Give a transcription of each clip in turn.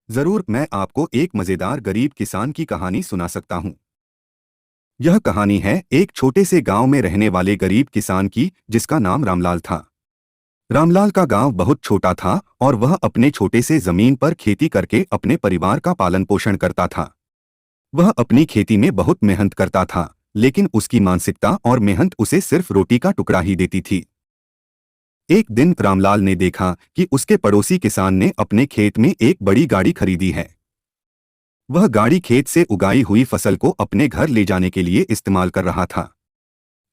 जरूर, मैं आपको एक मजेदार गरीब किसान की कहानी सुना सकता हूँ। यह कहानी है एक छोटे से गांव में रहने वाले गरीब किसान की, जिसका नाम रामलाल था। रामलाल का गांव बहुत छोटा था और वह अपने छोटे से जमीन पर खेती करके अपने परिवार का पालन पोषण करता था। वह अपनी खेती में बहुत मेहनत करता था, लेकिन उसकी मानसिकता और मेहनत उसे सिर्फ रोटी का टुकड़ा ही देती थी। एक दिन रामलाल ने देखा कि उसके पड़ोसी किसान ने अपने खेत में एक बड़ी गाड़ी खरीदी है। वह गाड़ी खेत से उगाई हुई फसल को अपने घर ले जाने के लिए इस्तेमाल कर रहा था।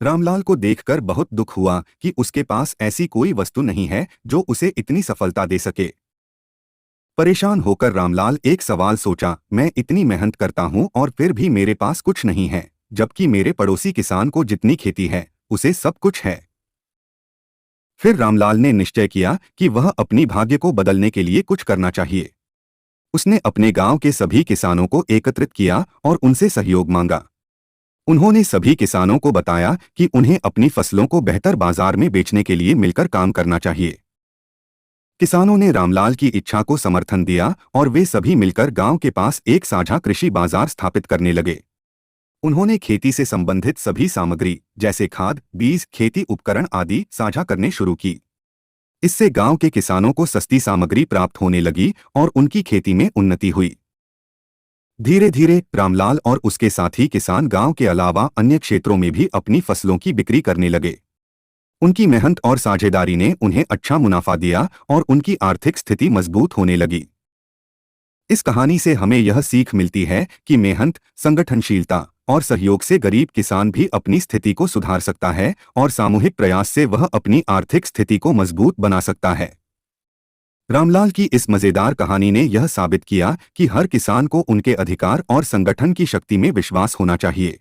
रामलाल को देखकर बहुत दुख हुआ कि उसके पास ऐसी कोई वस्तु नहीं है जो उसे इतनी सफलता दे सके। परेशान होकर रामलाल एक सवाल सोचा, मैं इतनी मेहनत करता हूँ और फिर भी मेरे पास कुछ नहीं है, जबकि मेरे पड़ोसी किसान को जितनी खेती है उसे सब कुछ है। फिर रामलाल ने निश्चय किया कि वह अपनी भाग्य को बदलने के लिए कुछ करना चाहिए। उसने अपने गांव के सभी किसानों को एकत्रित किया और उनसे सहयोग मांगा। उन्होंने सभी किसानों को बताया कि उन्हें अपनी फसलों को बेहतर बाजार में बेचने के लिए मिलकर काम करना चाहिए। किसानों ने रामलाल की इच्छा को समर्थन दिया और वे सभी मिलकर गांव के पास एक साझा कृषि बाजार स्थापित करने लगे। उन्होंने खेती से संबंधित सभी सामग्री जैसे खाद, बीज, खेती उपकरण आदि साझा करने शुरू की। इससे गांव के किसानों को सस्ती सामग्री प्राप्त होने लगी और उनकी खेती में उन्नति हुई। धीरे धीरे रामलाल और उसके साथी किसान गांव के अलावा अन्य क्षेत्रों में भी अपनी फसलों की बिक्री करने लगे। उनकी मेहनत और साझेदारी ने उन्हें अच्छा मुनाफा दिया और उनकी आर्थिक स्थिति मजबूत होने लगी। इस कहानी से हमें यह सीख मिलती है कि मेहनत, संगठनशीलता और सहयोग से गरीब किसान भी अपनी स्थिति को सुधार सकता है और सामूहिक प्रयास से वह अपनी आर्थिक स्थिति को मजबूत बना सकता है। रामलाल की इस मजेदार कहानी ने यह साबित किया कि हर किसान को उनके अधिकार और संगठन की शक्ति में विश्वास होना चाहिए।